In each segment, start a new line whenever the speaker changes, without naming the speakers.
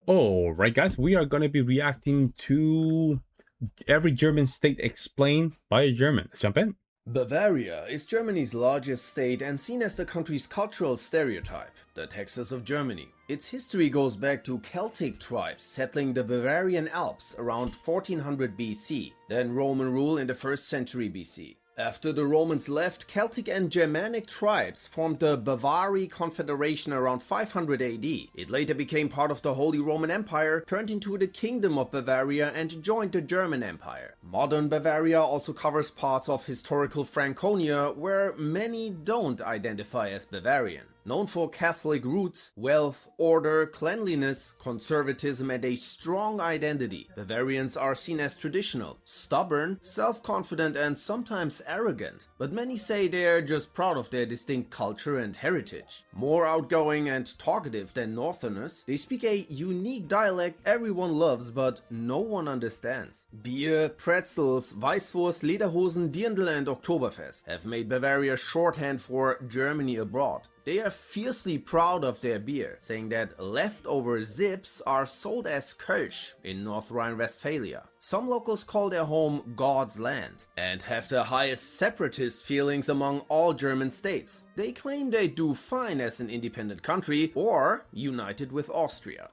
All right, guys, we are going to be reacting to every German state explained by a German. Let's jump in.
Bavaria is Germany's largest state and seen as the country's cultural stereotype, the Texas of Germany. Its history goes back to Celtic tribes settling the Bavarian Alps around 1400 BC, then Roman rule in the 1st century BC. After the Romans left, Celtic and Germanic tribes formed the Bavarian Confederation around 500 AD. It later became part of the Holy Roman Empire, turned into the Kingdom of Bavaria and joined the German Empire. Modern Bavaria also covers parts of historical Franconia, where many don't identify as Bavarian. Known for Catholic roots, wealth, order, cleanliness, conservatism and a strong identity, Bavarians are seen as traditional, stubborn, self-confident and sometimes arrogant, but many say they're just proud of their distinct culture and heritage. More outgoing and talkative than Northerners, they speak a unique dialect everyone loves but no one understands. Beer, pretzels, Weißwurst, Lederhosen, Dirndl and Oktoberfest have made Bavaria shorthand for Germany abroad. They are fiercely proud of their beer, saying that leftover zips are sold as Kölsch in North Rhine-Westphalia. Some locals call their home God's land and have the highest separatist feelings among all German states. They claim they do fine as an independent country or united with Austria.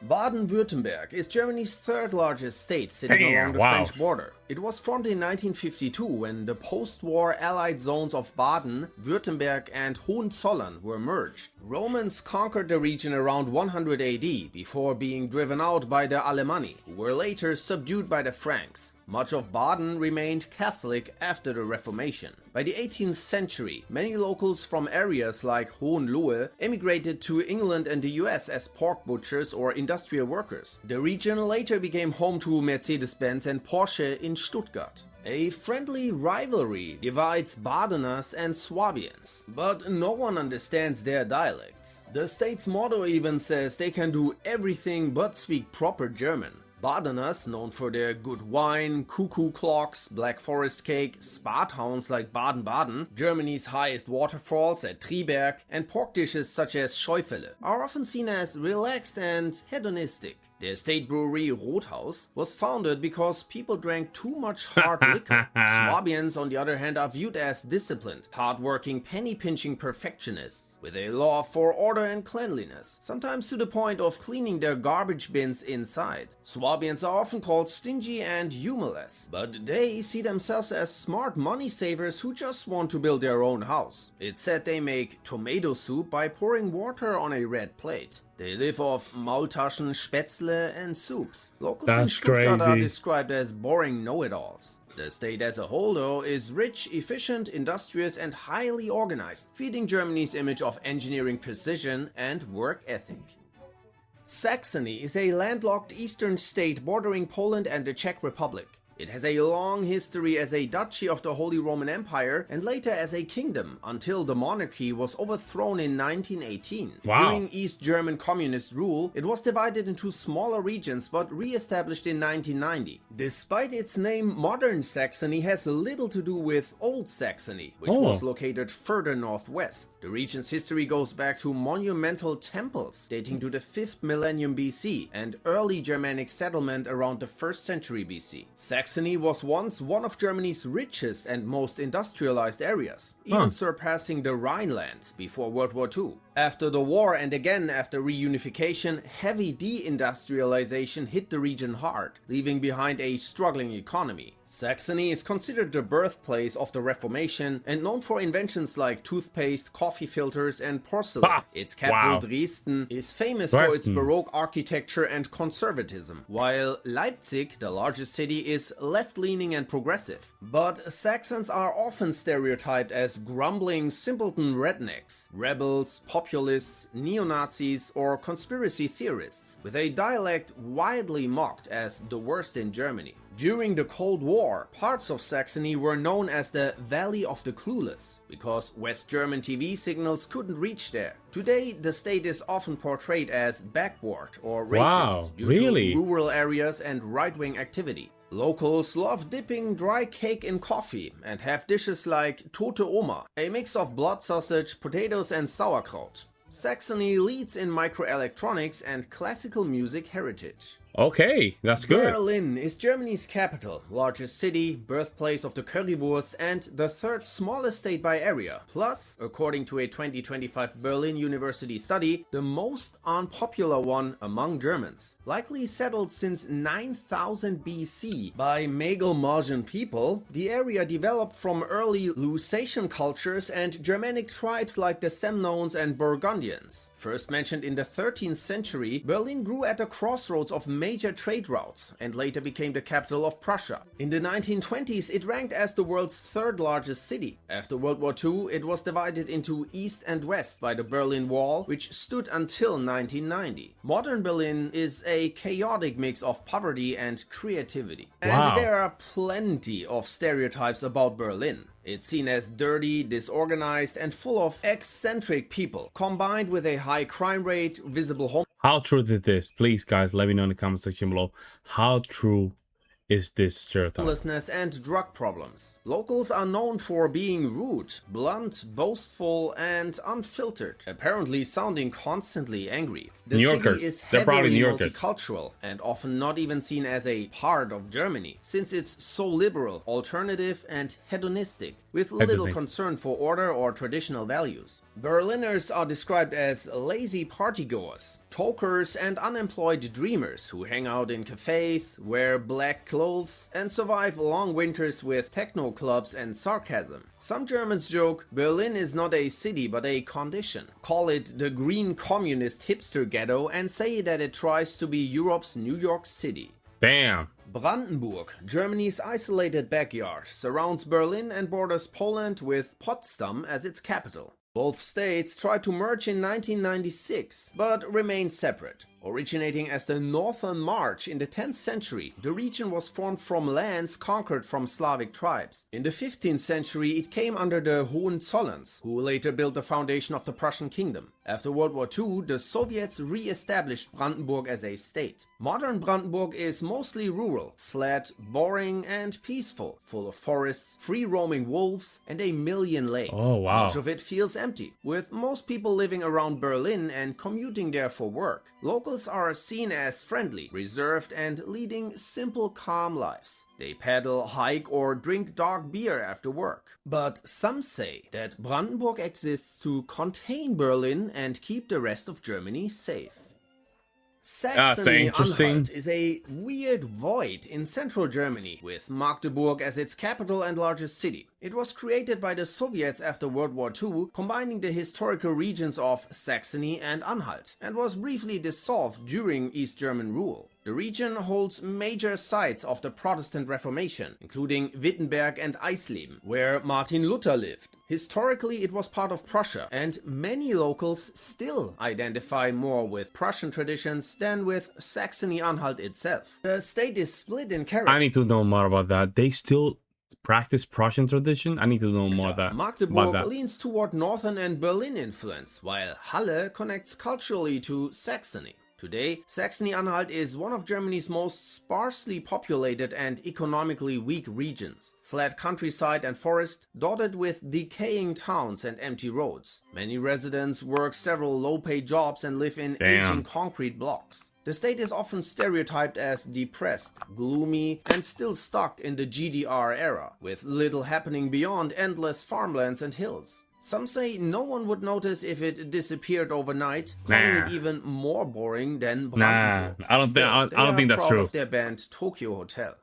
Baden-Württemberg is Germany's third largest state, sitting along the French border. It was formed in 1952 when the post-war allied zones of Baden, Württemberg and Hohenzollern were merged. Romans conquered the region around 100 AD before being driven out by the Alemanni, who were later subdued by the Franks. Much of Baden remained Catholic after the Reformation. By the 18th century, many locals from areas like Hohenlohe emigrated to England and the US as pork butchers or industrial workers. The region later became home to Mercedes-Benz and Porsche in Stuttgart. A friendly rivalry divides Badeners and Swabians, but no one understands their dialects. The state's motto even says they can do everything but speak proper German. Badeners, known for their good wine, cuckoo clocks, Black Forest cake, spa towns like Baden-Baden, Germany's highest waterfalls at Triberg, and pork dishes such as Schäufele, are often seen as relaxed and hedonistic. Their state brewery, Rothaus, was founded because people drank too much hard liquor. Swabians, on the other hand, are viewed as disciplined, hard-working, penny-pinching perfectionists, with a love for order and cleanliness, sometimes to the point of cleaning their garbage bins inside. Swabians are often called stingy and humorless, but they see themselves as smart money savers who just want to build their own house. It's said they make tomato soup by pouring water on a red plate. They live off Maultaschen, Spätzle and soups. Locals in Stuttgart are described as boring know-it-alls. The state as a whole, though, is rich, efficient, industrious and highly organized, feeding Germany's image of engineering precision and work ethic. Saxony is a landlocked eastern state bordering Poland and the Czech Republic. It has a long history as a duchy of the Holy Roman Empire and later as a kingdom until the monarchy was overthrown in 1918. During East German communist rule, it was divided into smaller regions but re-established in 1990. Despite its name, modern Saxony has little to do with Old Saxony, which was located further northwest. The region's history goes back to monumental temples dating to the 5th millennium BC and early Germanic settlement around the 1st century BC. Saxony was once one of Germany's richest and most industrialized areas, even surpassing the Rhineland before World War II. After the war and again after reunification, heavy deindustrialization hit the region hard, leaving behind a struggling economy. Saxony is considered the birthplace of the Reformation and known for inventions like toothpaste, coffee filters and porcelain. Its capital Dresden is famous for its Baroque architecture and conservatism, while Leipzig, the largest city, is left-leaning and progressive. But Saxons are often stereotyped as grumbling simpleton rednecks, rebels, populists, neo-Nazis or conspiracy theorists, with a dialect widely mocked as the worst in Germany. During the Cold War, parts of Saxony were known as the Valley of the Clueless, because West German TV signals couldn't reach there. Today, the state is often portrayed as backward or racist due to rural areas and right-wing activity. Locals love dipping dry cake in coffee and have dishes like Tote Oma, a mix of blood sausage, potatoes and sauerkraut. Saxony leads in microelectronics and classical music heritage.
Okay, that's good.
Berlin is Germany's capital, largest city, birthplace of the currywurst, and the third smallest state by area. Plus, according to a 2025 Berlin University study, the most unpopular one among Germans. Likely settled since 9000 BC by Mecklenburg people, the area developed from early Lusatian cultures and Germanic tribes like the Semnones and Burgundians. First mentioned in the 13th century, Berlin grew at a crossroads of major trade routes and later became the capital of Prussia. In the 1920s, it ranked as the world's third largest city. After World War II, it was divided into East and West by the Berlin Wall, which stood until 1990. Modern Berlin is a chaotic mix of poverty and creativity.
Wow.
And there are plenty of stereotypes about Berlin. It's seen as dirty, disorganized, and full of eccentric people, combined with a high crime rate, visible home.
How true is this? Please, guys, let me know in the comment section below. How true is this stereotype?
Homelessness and drug problems. Locals are known for being rude, blunt, boastful, and unfiltered, apparently sounding constantly angry. The
New Yorkers.
city is
They're probably
heavily
New Yorkers.
multicultural and often not even seen as a part of Germany, since it's so liberal, alternative, and hedonistic, with little concern for order or traditional values. Berliners are described as lazy partygoers, tokers, and unemployed dreamers who hang out in cafes, wear black clothes, and survive long winters with techno clubs and sarcasm. Some Germans joke, Berlin is not a city but a condition. Call it the green communist hipster ghetto and say that it tries to be Europe's New York City.
Bam.
Brandenburg, Germany's isolated backyard, surrounds Berlin and borders Poland with Potsdam as its capital. Both states tried to merge in 1996, but remained separate. Originating as the Northern March in the 10th century, the region was formed from lands conquered from Slavic tribes. In the 15th century, it came under the Hohenzollerns, who later built the foundation of the Prussian kingdom. After World War II, the Soviets re-established Brandenburg as a state. Modern Brandenburg is mostly rural, flat, boring, and peaceful, full of forests, free-roaming wolves, and a million lakes.
Oh, wow.
Much of it feels empty, with most people living around Berlin and commuting there for work. Locals are seen as friendly, reserved, and leading simple, calm lives. They paddle, hike, or drink dark beer after work. But some say that Brandenburg exists to contain Berlin and keep the rest of Germany safe. Saxony-Anhalt is a weird void in central Germany, with Magdeburg as its capital and largest city. It was created by the Soviets after World War II, combining the historical regions of Saxony and Anhalt, and was briefly dissolved during East German rule. The region holds major sites of the Protestant Reformation, including Wittenberg and Eisleben, where Martin Luther lived. Historically, it was part of Prussia, and many locals still identify more with Prussian traditions than with Saxony-Anhalt itself. The state is split in character.
I need to know more about that. They still practice Prussian tradition? I need to know more about that.
Magdeburg leans toward Northern and Berlin influence, while Halle connects culturally to Saxony. Today, Saxony-Anhalt is one of Germany's most sparsely populated and economically weak regions. Flat countryside and forest, dotted with decaying towns and empty roads. Many residents work several low-paid jobs and live in aging concrete blocks. The state is often stereotyped as depressed, gloomy, and still stuck in the GDR era, with little happening beyond endless farmlands and hills. Some say no one would notice if it disappeared overnight, calling it even more boring than Brandenburg.
I don't think that's true.
Of their band Tokyo Hotel.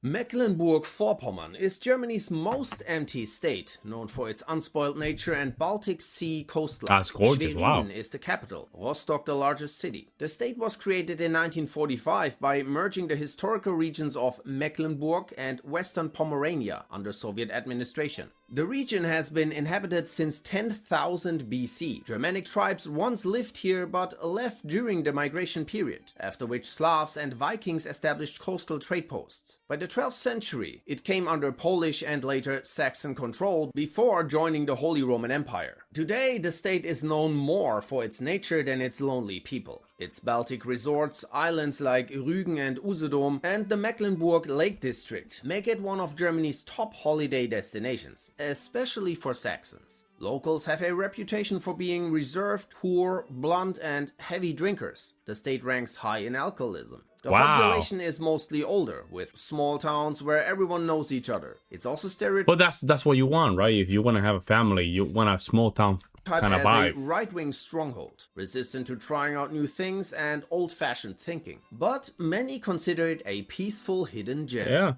Mecklenburg-Vorpommern is Germany's most empty state, known for its unspoiled nature and Baltic Sea coastline.
That's gorgeous, wow.
Schwerin is the capital, Rostock the largest city. The state was created in 1945 by merging the historical regions of Mecklenburg and Western Pomerania under Soviet administration. The region has been inhabited since 10,000 BC. Germanic tribes once lived here but left during the migration period, after which Slavs and Vikings established coastal trade posts. By the 12th century, it came under Polish and later Saxon control before joining the Holy Roman Empire. Today, the state is known more for its nature than its lonely people. Its Baltic resorts, islands like Rügen and Usedom, and the Mecklenburg Lake District make it one of Germany's top holiday destinations, especially for Saxons. Locals have a reputation for being reserved, poor, blunt, and heavy drinkers. The state ranks high in alcoholism. The population is mostly older, with small towns where everyone knows each other. It's also stereotyped.
But that's what you want, right? If you want to have a family, you want a small town kind of vibe.
As a right-wing stronghold, resistant to trying out new things and old-fashioned thinking. But many consider it a peaceful hidden gem.
Yeah.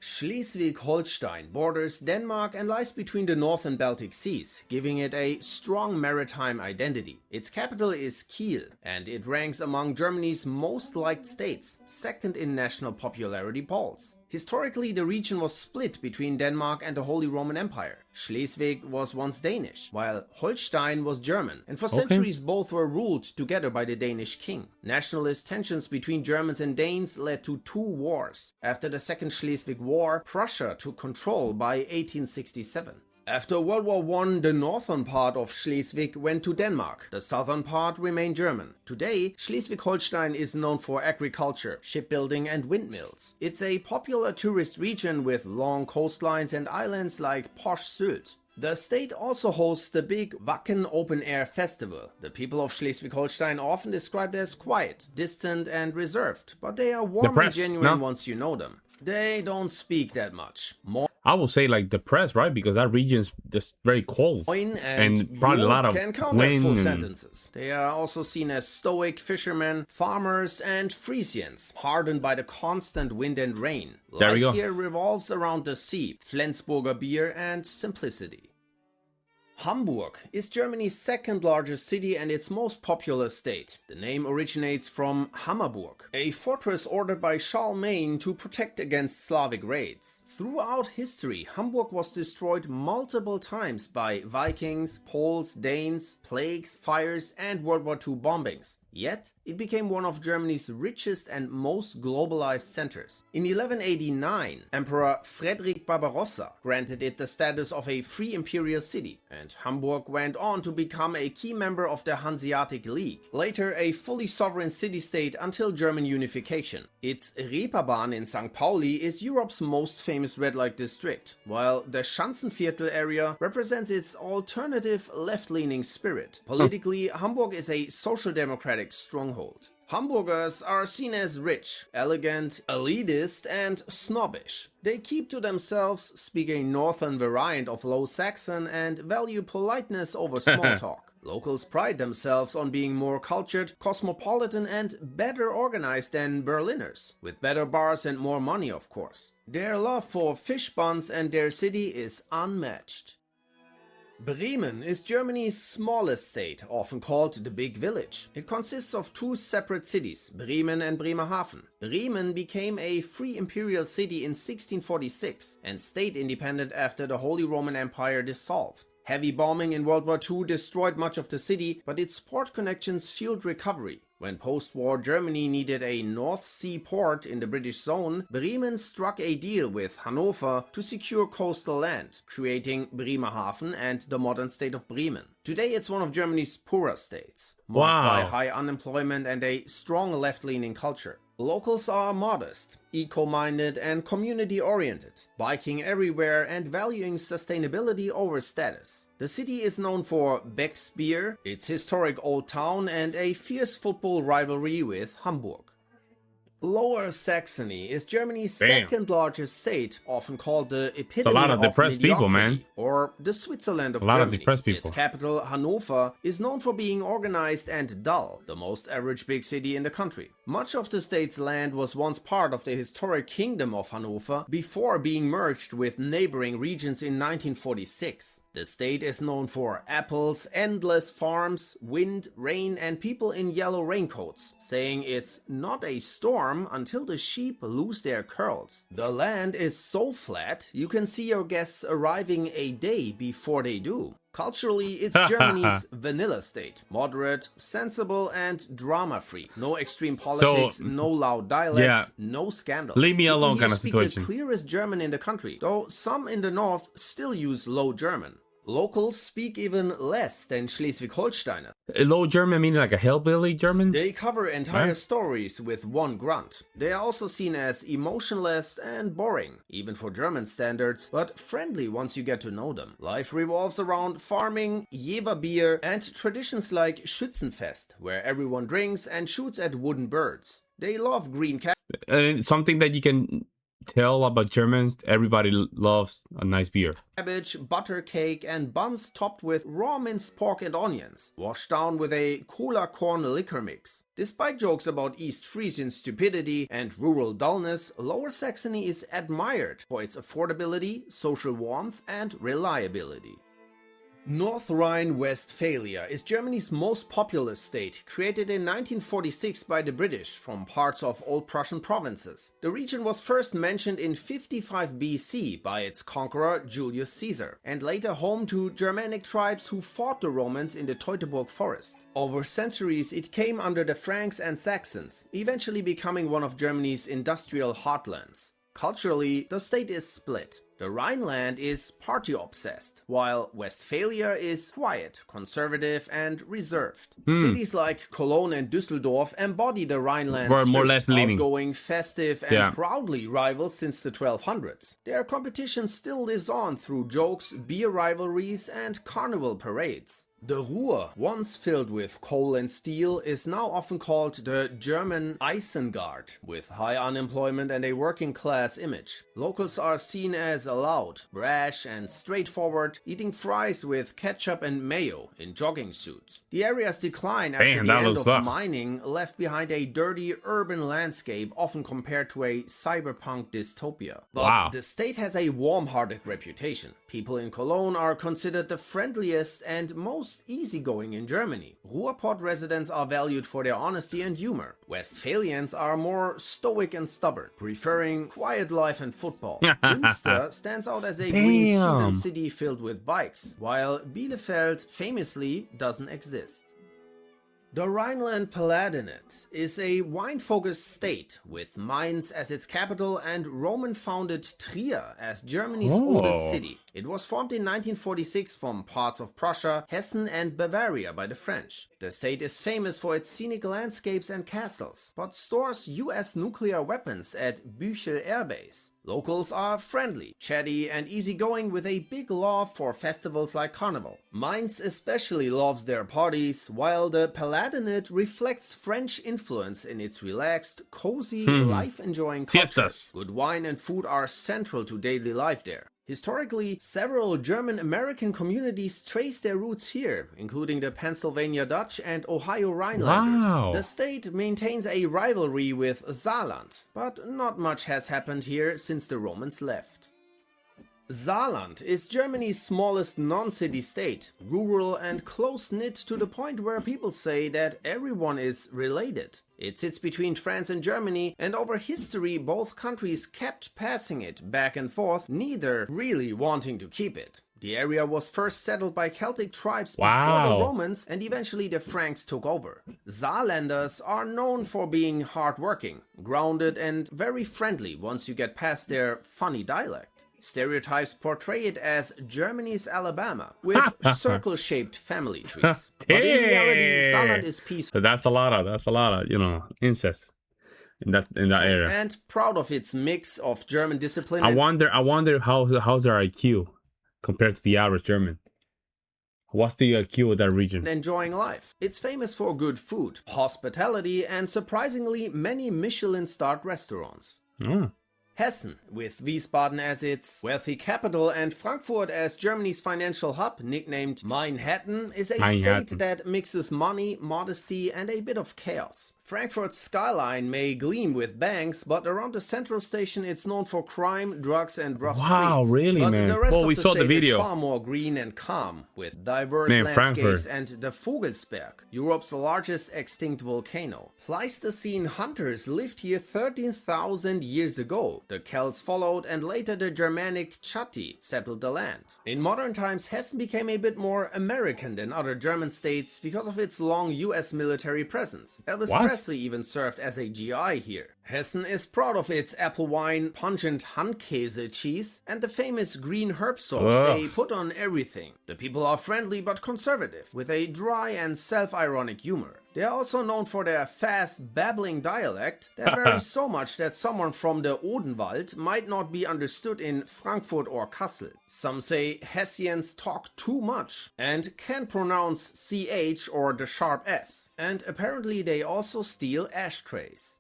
Schleswig-Holstein borders Denmark and lies between the North and Baltic Seas, giving it a strong maritime identity. Its capital is Kiel, and it ranks among Germany's most liked states, second in national popularity polls. Historically, the region was split between Denmark and the Holy Roman Empire. Schleswig was once Danish, while Holstein was German, and for centuries both were ruled together by the Danish king. Nationalist tensions between Germans and Danes led to 2 wars. After the Second Schleswig War, Prussia took control by 1867. After World War I, the northern part of Schleswig went to Denmark. The southern part remained German. Today, Schleswig-Holstein is known for agriculture, shipbuilding and windmills. It's a popular tourist region with long coastlines and islands like posh Sylt. The state also hosts the big Wacken Open Air Festival. The people of Schleswig-Holstein are often described as quiet, distant and reserved, but they are warm and genuine once you know them. They don't speak that much.
I will say like depressed, right? Because that region's just very cold and probably a lot of
can count
wind.
As full sentences. They are also seen as stoic fishermen, farmers, and Frisians, hardened by the constant wind and rain. Life here revolves around the sea, Flensburger beer, and simplicity. Hamburg is Germany's second largest city and its most populous state. The name originates from Hammerburg, a fortress ordered by Charlemagne to protect against Slavic raids. Throughout history, Hamburg was destroyed multiple times by Vikings, Poles, Danes, plagues, fires, and World War II bombings. Yet, it became one of Germany's richest and most globalized centers. In 1189, Emperor Frederick Barbarossa granted it the status of a free imperial city, and Hamburg went on to become a key member of the Hanseatic League, later a fully sovereign city-state until German unification. Its Reeperbahn in St. Pauli is Europe's most famous red light district, while the Schanzenviertel area represents its alternative left-leaning spirit. Politically, Hamburg is a social democratic stronghold. Hamburgers are seen as rich, elegant, elitist, and snobbish. They keep to themselves, speak a northern variant of Low Saxon, and value politeness over small talk. Locals pride themselves on being more cultured, cosmopolitan, and better organized than Berliners, with better bars and more money, of course. Their love for fish buns and their city is unmatched. Bremen is Germany's smallest state, often called the Big Village. It consists of 2 separate cities, Bremen and Bremerhaven. Bremen became a free imperial city in 1646 and stayed independent after the Holy Roman Empire dissolved. Heavy bombing in World War II destroyed much of the city, but its port connections fueled recovery. When post-war Germany needed a North Sea port in the British zone, Bremen struck a deal with Hanover to secure coastal land, creating Bremerhaven and the modern state of Bremen. Today it's one of Germany's poorer states, marked by high unemployment and a strong left-leaning culture. Locals are modest, eco-minded and community-oriented, biking everywhere and valuing sustainability over status. The city is known for Beck's beer, its historic old town, and a fierce football rivalry with Hamburg. Lower Saxony is Germany's second largest state, often called the epitome of depressed people, man. Or the Switzerland of Germany. Of depressed people. Its capital, Hanover, is known for being organized and dull, the most average big city in the country. Much of the state's land was once part of the historic kingdom of Hanover before being merged with neighboring regions in 1946. The state is known for apples, endless farms, wind, rain, and people in yellow raincoats, saying it's not a storm until the sheep lose their curls. The land is so flat, you can see your guests arriving a day before they do. Culturally, it's Germany's vanilla state. Moderate, sensible, and drama-free. No extreme politics, no loud dialects, no scandals.
Leave me alone kind of situation.
Speak the clearest German in the country, though some in the north still use Low German. Locals speak even less than Schleswig-Holsteiner.
Low German meaning like a hillbilly German?
They cover entire stories with one grunt. They are also seen as emotionless and boring, even for German standards, but friendly once you get to know them. Life revolves around farming, Jever beer, and traditions like Schützenfest, where everyone drinks and shoots at wooden birds. They love green
something that you can tell about Germans, everybody loves a nice beer.
Cabbage, butter cake, and buns topped with raw minced pork and onions, washed down with a cola corn liquor mix. Despite jokes about East Frisian stupidity and rural dullness, Lower Saxony is admired for its affordability, social warmth, and reliability. North Rhine-Westphalia is Germany's most populous state, created in 1946 by the British from parts of old Prussian provinces. The region was first mentioned in 55 BC by its conqueror Julius Caesar, and later home to Germanic tribes who fought the Romans in the Teutoburg forest. Over centuries it came under the Franks and Saxons, eventually becoming one of Germany's industrial heartlands. Culturally, the state is split. The Rhineland is party-obsessed, while Westphalia is quiet, conservative, and reserved. Cities like Cologne and Düsseldorf embody the Rhineland spirit,
more left-leaning,
outgoing, festive, and proudly rivals since the 1200s. Their competition still lives on through jokes, beer rivalries, and carnival parades. The Ruhr, once filled with coal and steel, is now often called the German Eisengard, with high unemployment and a working-class image. Locals are seen as loud, brash, and straightforward, eating fries with ketchup and mayo in jogging suits. The area's decline after the end of mining left behind a dirty urban landscape often compared to a cyberpunk dystopia. But the state has a warm-hearted reputation. People in Cologne are considered the friendliest and most easygoing in Germany. Ruhrpott residents are valued for their honesty and humor. Westphalians are more stoic and stubborn, preferring quiet life and football. Münster stands out as a green student city filled with bikes, while Bielefeld famously doesn't exist. The Rhineland-Palatinate is a wine-focused state, with Mainz as its capital and Roman-founded Trier as Germany's oldest city. It was formed in 1946 from parts of Prussia, Hessen and Bavaria by the French. The state is famous for its scenic landscapes and castles, but stores US nuclear weapons at Büchel Air Base. Locals are friendly, chatty and easygoing with a big love for festivals like Carnival. Mainz especially loves their parties, while the Palatinate reflects French influence in its relaxed, cozy, life-enjoying culture. Good wine and food are central to daily life there. Historically, several German-American communities trace their roots here, including the Pennsylvania Dutch and Ohio Rhinelanders. The state maintains a rivalry with Saarland, but not much has happened here since the Romans left. Saarland is Germany's smallest non-city state, rural and close-knit to the point where people say that everyone is related. It sits between France and Germany, and over history both countries kept passing it back and forth, neither really wanting to keep it. The area was first settled by Celtic tribes before the Romans, and eventually the Franks took over. Saarlanders are known for being hardworking, grounded and very friendly once you get past their funny dialect. Stereotypes portray it as Germany's Alabama, with circle-shaped family trees. But in reality, Saarland is peaceful.
That's a lot of, incest in that area.
And proud of its mix of German discipline.
I wonder how's their IQ compared to the average German. What's the IQ of that region?
Enjoying life. It's famous for good food, hospitality, and surprisingly many Michelin-starred restaurants. Hessen, with Wiesbaden as its wealthy capital and Frankfurt as Germany's financial hub, nicknamed Manhattan, is a state that mixes money, modesty, and a bit of chaos. Frankfurt's skyline may gleam with banks, but around the central station it's known for crime, drugs, and rough streets.
Wow, really,
but
man?
The rest of
we
the
saw
state
the video.
Is far more green and calm, with diverse landscapes and the Vogelsberg, Europe's largest extinct volcano. Pleistocene hunters lived here 13,000 years ago. The Celts followed, and later the Germanic Chatti settled the land. In modern times, Hessen became a bit more American than other German states because of its long US military presence. Elvis Presley Parsley even served as a GI here. Hessen is proud of its apple wine, pungent Handkäse cheese, and the famous green herb sauce they put on everything. The people are friendly but conservative, with a dry and self-ironic humor. They are also known for their fast, babbling dialect that varies so much that someone from the Odenwald might not be understood in Frankfurt or Kassel. Some say Hessians talk too much and can't pronounce CH or the sharp S. And apparently they also steal ashtrays.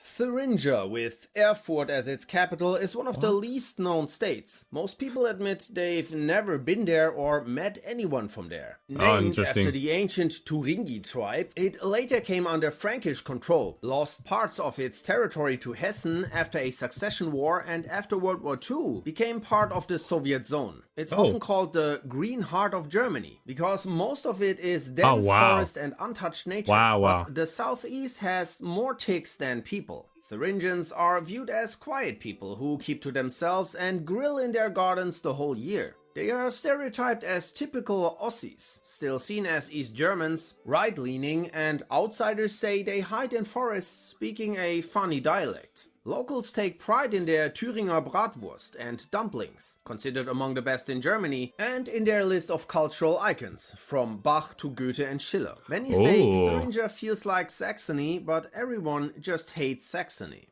Thuringia, with Erfurt as its capital, is one of the least known states. Most people admit they've never been there or met anyone from there. Named after the ancient Thuringi tribe, it later came under Frankish control, lost parts of its territory to Hessen after a succession war, and after World War II became part of the Soviet zone. It's often called the Green Heart of Germany, because most of it is dense forest and untouched nature. But the southeast has more ticks than people. Thuringians are viewed as quiet people who keep to themselves and grill in their gardens the whole year. They are stereotyped as typical Aussies, still seen as East Germans, right-leaning, and outsiders say they hide in forests speaking a funny dialect. Locals take pride in their Thüringer Bratwurst and dumplings, considered among the best in Germany, and in their list of cultural icons, from Bach to Goethe and Schiller. Many say Thuringia feels like Saxony, but everyone just hates Saxony.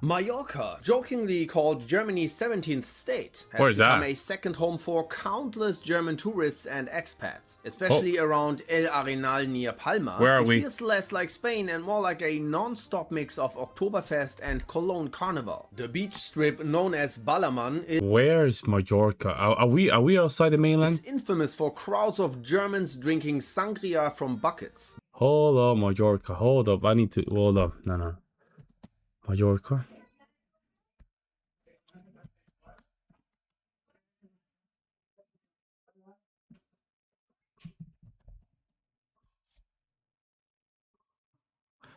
Mallorca, jokingly called Germany's 17th state, has become a second home for countless German tourists and expats, especially around El Arenal near Palma. It feels less like Spain and more like a non-stop mix of Oktoberfest and Cologne Carnival. The beach strip known as Ballermann is...
Where's Mallorca? Are we outside the mainland?
Is infamous for crowds of Germans drinking sangria from buckets.
Hold up, Mallorca. Hold up. I need to... Hold up. No. Mallorca.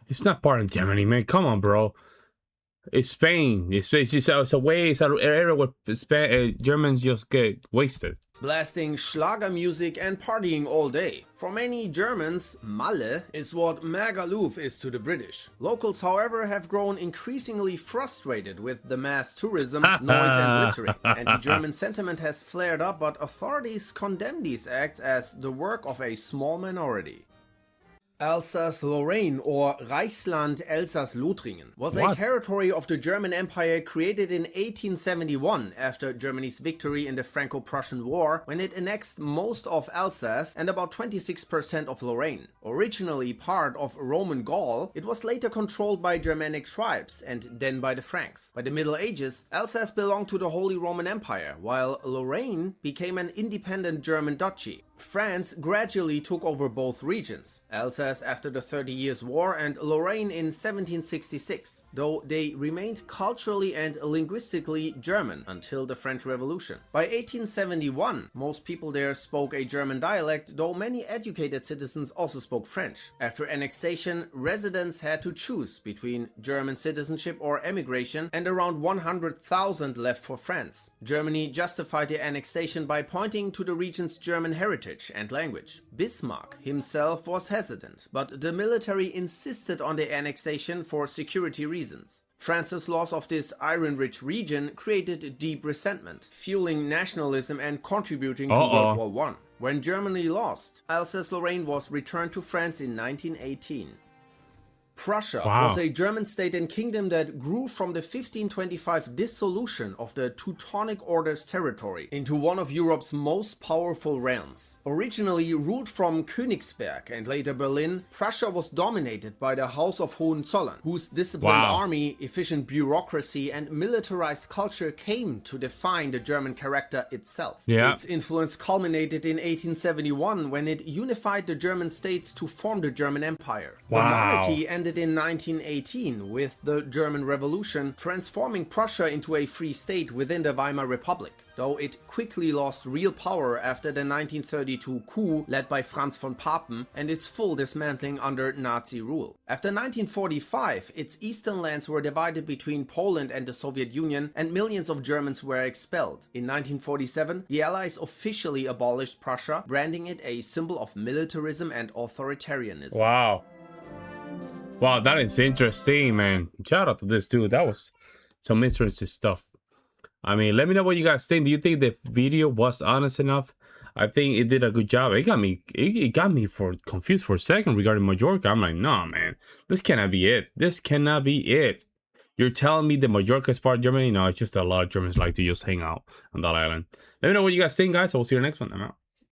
It's not part of Germany, man. Come on, bro. It's Spain. It's a way. It's an area where Germans just get wasted.
Blasting Schlager music and partying all day. For many Germans, Malle is what Magaluf is to the British. Locals, however, have grown increasingly frustrated with the mass tourism, noise and littering. Anti-German sentiment has flared up, but authorities condemn these acts as the work of a small minority. Alsace-Lorraine, or Reichsland Elsass-Lothringen, was a territory of the German Empire created in 1871 after Germany's victory in the Franco-Prussian War, when it annexed most of Alsace and about 26% of Lorraine. Originally part of Roman Gaul, it was later controlled by Germanic tribes and then by the Franks. By the Middle Ages, Alsace belonged to the Holy Roman Empire, while Lorraine became an independent German duchy. France gradually took over both regions, Alsace after the 30 Years' War and Lorraine in 1766, though they remained culturally and linguistically German until the French Revolution. By 1871, most people there spoke a German dialect, though many educated citizens also spoke French. After annexation, residents had to choose between German citizenship or emigration, and around 100,000 left for France. Germany justified the annexation by pointing to the region's German heritage and language. Bismarck himself was hesitant, but the military insisted on the annexation for security reasons. France's loss of this iron-rich region created deep resentment, fueling nationalism and contributing to World War I. When Germany lost, Alsace-Lorraine was returned to France in 1918. Prussia was a German state and kingdom that grew from the 1525 dissolution of the Teutonic Order's territory into one of Europe's most powerful realms. Originally ruled from Königsberg and later Berlin, Prussia was dominated by the House of Hohenzollern, whose disciplined army, efficient bureaucracy and militarized culture came to define the German character itself. Its influence culminated in 1871 when it unified the German states to form the German Empire. The monarchy ended in 1918 with the German Revolution, transforming Prussia into a free state within the Weimar Republic, though it quickly lost real power after the 1932 coup led by Franz von Papen and its full dismantling under Nazi rule. After 1945, its eastern lands were divided between Poland and the Soviet Union, and millions of Germans were expelled. In 1947, the Allies officially abolished Prussia, branding it a symbol of militarism and authoritarianism.
Wow, that is interesting, man. Shout out to this dude. That was some interesting stuff. I mean, let me know what you guys think. Do you think the video was honest enough? I think it did a good job. It got me confused for a second regarding Mallorca. I'm like, nah, man, this cannot be it. This cannot be it. You're telling me the Mallorca is part of Germany? No, it's just a lot of Germans like to just hang out on that island. Let me know what you guys think, guys. I will see you next one. I'm out.